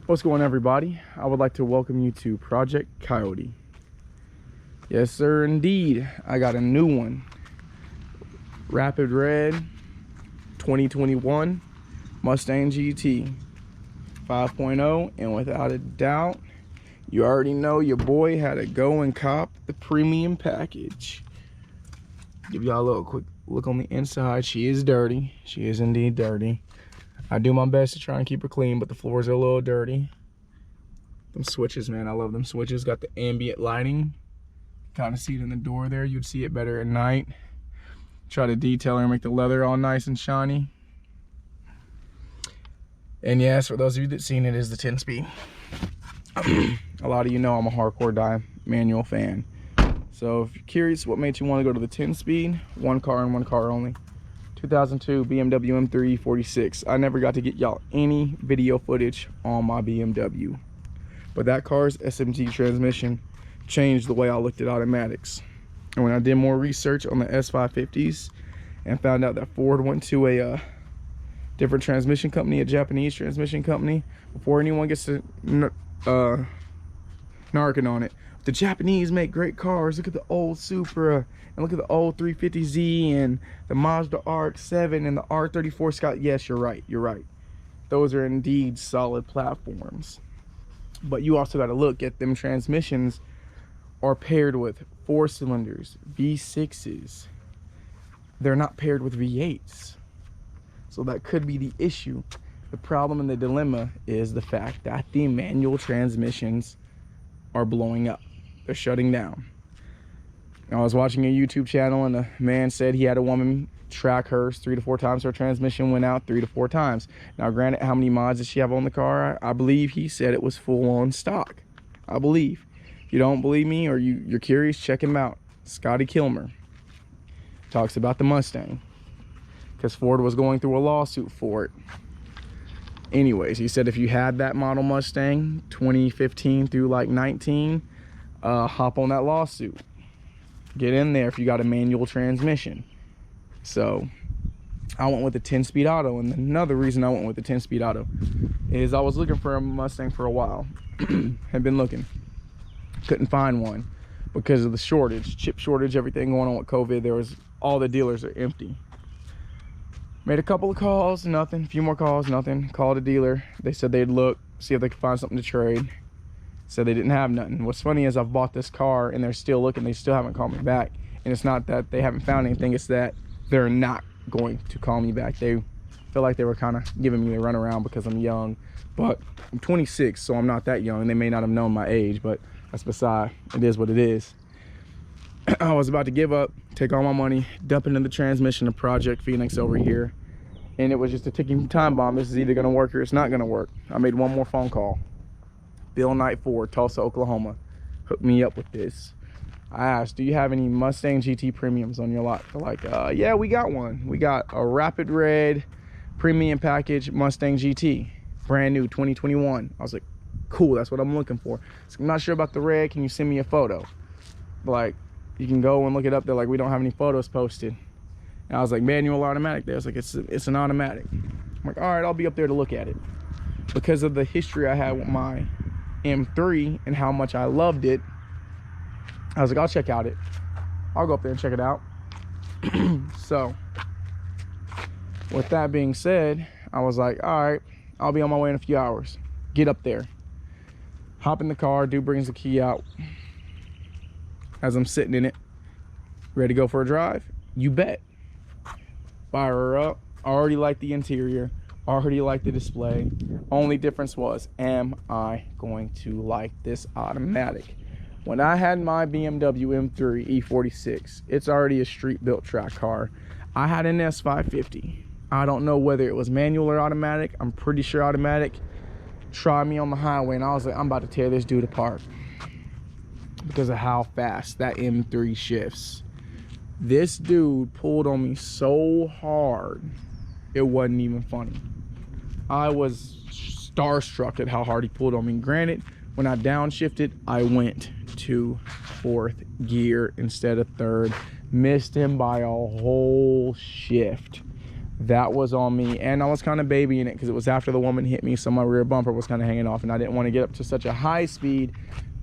What's going on, everybody? I would like to welcome you to Project Coyote. Yes sir, indeed. I got a new one. Rapid Red 2021 Mustang GT 5.0, and without a doubt, you already know your boy had to go and cop the premium package. Give y'all a little quick look on the inside. She is dirty. She is indeed dirty. I do my best to try and keep her clean, but the floors are a little dirty. Them switches, man, I love them switches. Got the ambient lighting. Kind of see it in the door there. You'd see it better at night. Try to detail her and make the leather all nice and shiny. And yes, for those of you that seen it, is the 10-speed. A lot of you know I'm a hardcore manual fan. So if you're curious what made you want to go to the 10-speed, one car and one car only. 2002 BMW M3 46. I never got to get y'all any video footage on my BMW, but that car's SMT transmission changed the way I looked at automatics. And when I did more research on the S550s and found out that Ford went to a different transmission company, a Japanese transmission company, before anyone gets to narking on it, the Japanese make great cars. Look at the old Supra, and look at the old 350Z, and the Mazda RX-7 and the R34 Scout. Yes, you're right. You're right. Those are indeed solid platforms. But you also got to look at them transmissions are paired with 4 cylinders, V6s. They're not paired with V8s. So that could be the issue. The problem and the dilemma is the fact that the manual transmissions are blowing up. They're shutting down. I was watching a YouTube channel, and a man said he had a woman track hers 3 to 4 times. Her transmission went out 3 to 4 times. Now granted, how many mods does she have on the car? I believe he said it was full on stock. I believe. If you don't believe me, or you're curious, check him out. Scotty Kilmer talks about the Mustang, because Ford was going through a lawsuit for it. Anyways, he said if you had that model Mustang 2015 through like 19, hop on that lawsuit. Get in there if you got a manual transmission. So I went with the 10-speed auto, and another reason I went with the 10-speed auto is I was looking for a Mustang for a while. Had been looking, couldn't find one because of the shortage, chip shortage, everything going on with COVID. There was, all the dealers are empty. Made a couple of calls, nothing. A few more calls, nothing. Called a dealer. They said they'd look, see if they could find something to trade. Said they didn't have nothing. What's funny is I've bought this car and they're still looking. They still haven't called me back. And it's not that they haven't found anything. It's that they're not going to call me back. They feel like they were kind of giving me a runaround because I'm young. But I'm 26, so I'm not that young. They may not have known my age, but that's beside. It is what it is. I was about to give up, take all my money, dump into the transmission of Project Phoenix over here. And it was just a ticking time bomb. This is either gonna work or it's not gonna work. I made one more phone call. Bill Knight Ford, Tulsa, Oklahoma, hooked me up with this. I asked, do you have any Mustang GT premiums on your lot? They're like, yeah, we got one. We got a Rapid Red premium package Mustang GT, brand new 2021. I was like, cool, that's what I'm looking for. So I'm not sure about the red, can you send me a photo? Like, you can go and look it up. They're like, we don't have any photos posted. And I was like, manual, automatic? They was like, it's an automatic. I'm like, all right, I'll be up there to look at it. Because of the history I had with my M3 and how much I loved it, I was like, I'll check out it. I'll go up there and check it out. So with that being said, I was like, all right, I'll be on my way in a few hours. Get up there, hop in the car. Dude brings the key out as I'm sitting in it, ready to go for a drive. You bet. Fire her up. Already like the interior, already like the display. Only difference was, am I going to like this automatic? When I had my BMW M3 E46, it's already a street built track car. I had an S550. I don't know whether it was manual or automatic. I'm pretty sure automatic. Tried me on the highway, and I was like, I'm about to tear this dude apart because of how fast that M3 shifts. This dude pulled on me so hard, it wasn't even funny. I was starstruck at how hard he pulled on me. Granted, when I downshifted, I went to 4th gear instead of 3rd. Missed him by a whole shift. That was on me, and I was kind of babying it because it was after the woman hit me, so my rear bumper was kind of hanging off, and I didn't want to get up to such a high speed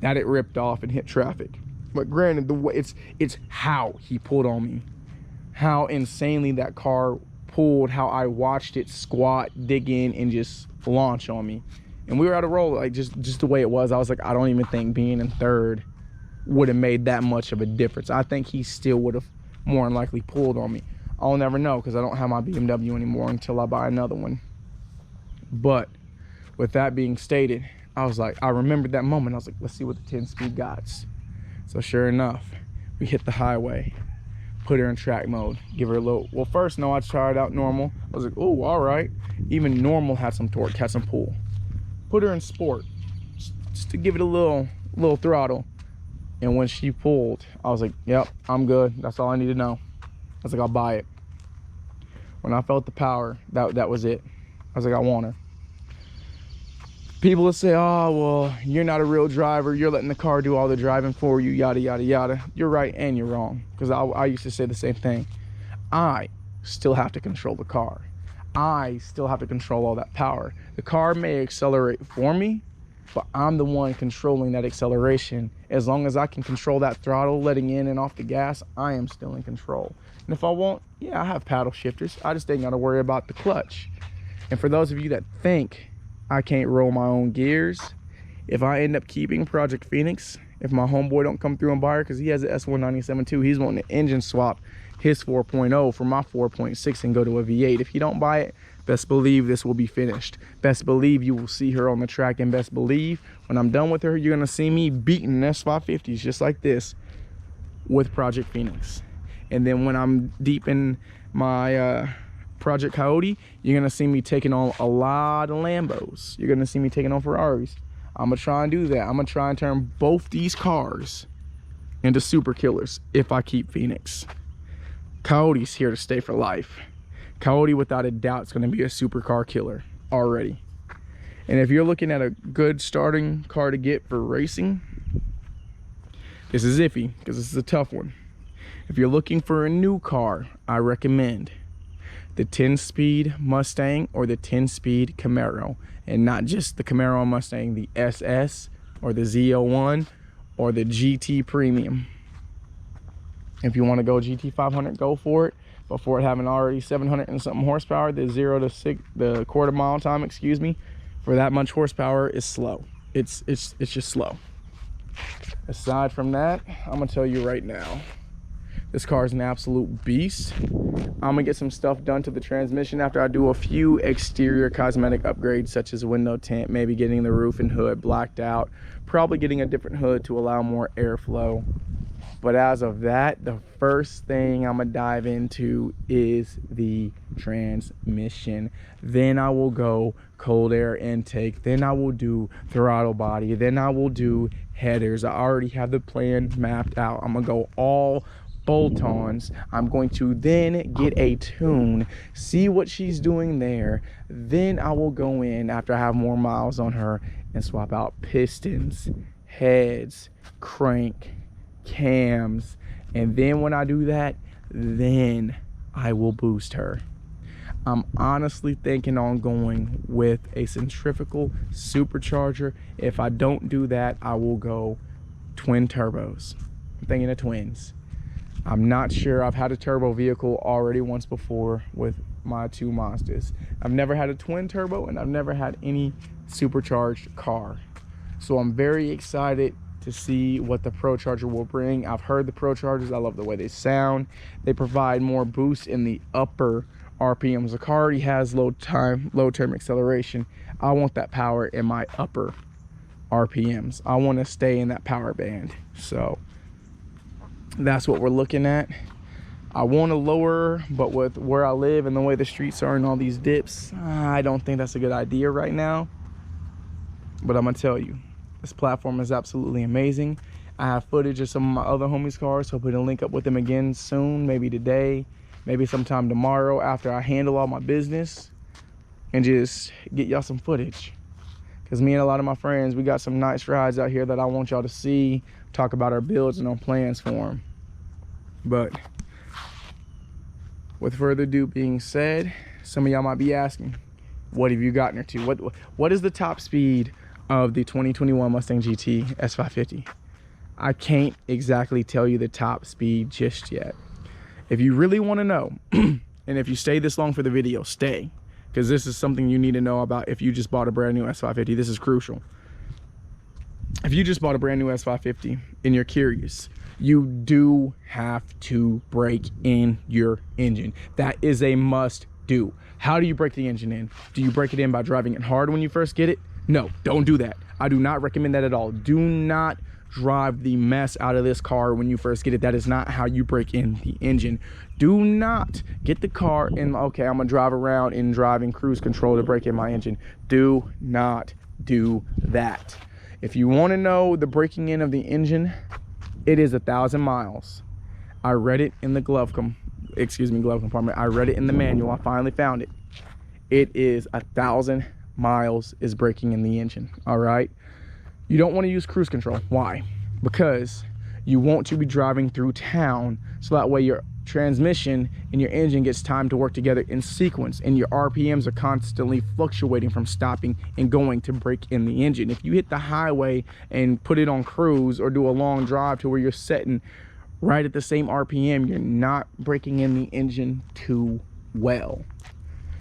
that it ripped off and hit traffic. But granted, the way it's how he pulled on me, how insanely that car pulled, how I watched it squat, dig in, and just launch on me. And we were at a roll, like just the way it was. I was like, I don't even think being in third would have made that much of a difference. I think he still would have more than likely pulled on me. I'll never know because I don't have my BMW anymore until I buy another one. But with that being stated, I was like, I remembered that moment. I was like, let's see what the 10-speed got. So sure enough, we hit the highway, put her in track mode, give her a little, well, first, no, I tried out normal. I was like, oh, all right. Even normal had some torque, had some pull. Put her in sport, just to give it a little throttle. And when she pulled, I was like, yep, I'm good. That's all I need to know. I was like, I'll buy it. When I felt the power, that was it. I was like, I want her. People will say, oh, well, you're not a real driver. You're letting the car do all the driving for you, yada, yada, yada. You're right and you're wrong. Because I used to say the same thing. I still have to control the car. I still have to control all that power. The car may accelerate for me, but I'm the one controlling that acceleration. As long as I can control that throttle, letting in and off the gas, I am still in control. And if I won't, yeah, I have paddle shifters. I just ain't got to worry about the clutch. And for those of you that think I can't roll my own gears, if I end up keeping Project Phoenix, if my homeboy don't come through and buy her, because he has an S197 too, he's wanting to engine swap his 4.0 for my 4.6 and go to a V8. If he don't buy it, best believe this will be finished. Best believe you will see her on the track, and best believe when I'm done with her, you're gonna see me beating S550s just like this with Project Phoenix. And then when I'm deep in my Project Coyote, you're gonna see me taking on a lot of Lambos. You're gonna see me taking on Ferraris. I'm gonna try and do that. I'm gonna try and turn both these cars into super killers if I keep Phoenix. Coyote's here to stay for life. Coyote, without a doubt, is gonna be a supercar killer already. And if you're looking at a good starting car to get for racing, this is iffy because this is a tough one. If you're looking for a new car, I recommend the 10-speed Mustang or the 10-speed Camaro, and not just the Camaro and Mustang, the SS or the Z01 or the GT Premium. If you want to go GT 500, go for it. But for it having already 700 and something horsepower, the 0 to 6, the quarter mile time, excuse me, for that much horsepower is slow. It's just slow. Aside from that, I'm gonna tell you right now, this car is an absolute beast. I'm gonna get some stuff done to the transmission after I do a few exterior cosmetic upgrades, such as window tint, maybe getting the roof and hood blacked out, probably getting a different hood to allow more airflow. But as of that, the first thing I'm gonna dive into is the transmission. Then I will go cold air intake. Then I will do throttle body. Then I will do headers. I already have the plan mapped out. I'm gonna go all bolt-ons. I'm going to then get a tune, see what she's doing there. Then I will go in after I have more miles on her and swap out pistons, heads, crank, cams. And then when I do that, then I will boost her. I'm honestly thinking on going with a centrifugal supercharger. If I don't do that, I will go twin turbos. I'm thinking of twins. I'm not sure. I've had a turbo vehicle already once before with my two Mazdas. I've never had a twin turbo, and I've never had any supercharged car. So I'm very excited to see what the Pro Charger will bring. I've heard the Pro Chargers. I love the way they sound. They provide more boost in the upper RPMs. The car already has low term acceleration. I want that power in my upper RPMs. I want to stay in that power band. So that's what we're looking at. I want to lower, but with where I live and the way the streets are and all these dips, I don't think that's a good idea right now. But I'm gonna tell you, this platform is absolutely amazing. I have footage of some of my other homies' cars, so I'll put a link up with them again soon, maybe today, maybe sometime tomorrow after I handle all my business, and just get y'all some footage. Because me and a lot of my friends, we got some nice rides out here that I want y'all to see, talk about our builds and our plans for them. But with further ado being said, some of y'all might be asking, what have you gotten her to? What is the top speed of the 2021 Mustang GT S550? I can't exactly tell you the top speed just yet. If you really want to know, and if you stay this long for the video, stay, because this is something you need to know about if you just bought a brand new S550. This is crucial. If you just bought a brand new S550 and you're curious, you do have to break in your engine. That is a must do. How do you break the engine in? Do you break it in by driving it hard when you first get it? No, don't do that. I do not recommend that at all. Do not drive the mess out of this car when you first get it. That is not how you break in the engine. Do not get the car and, okay, I'm gonna drive around in driving cruise control to break in my engine. Do not do that. If you want to know the breaking in of the engine, it is 1,000 miles. I read it in the glove compartment. I read it in the manual. I finally found it. It is 1,000 miles is breaking in the engine. All right. You don't want to use cruise control. Why? Because you want to be driving through town, so that way your transmission and your engine gets time to work together in sequence, and your RPMs are constantly fluctuating from stopping and going to break in the engine. If you hit the highway and put it on cruise or do a long drive to where you're setting right at the same RPM, you're not breaking in the engine too well.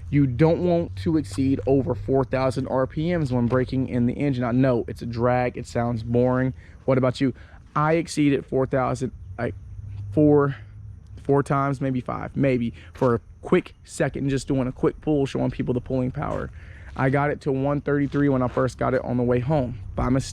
You don't want to exceed over 4,000 RPMs when breaking in the engine. I know it's a drag, it sounds boring. What about you? I exceeded 4,000 like four times, maybe five, maybe, for a quick second, just doing a quick pull, showing people the pulling power. I got it to 133 when I first got it on the way home by mistake.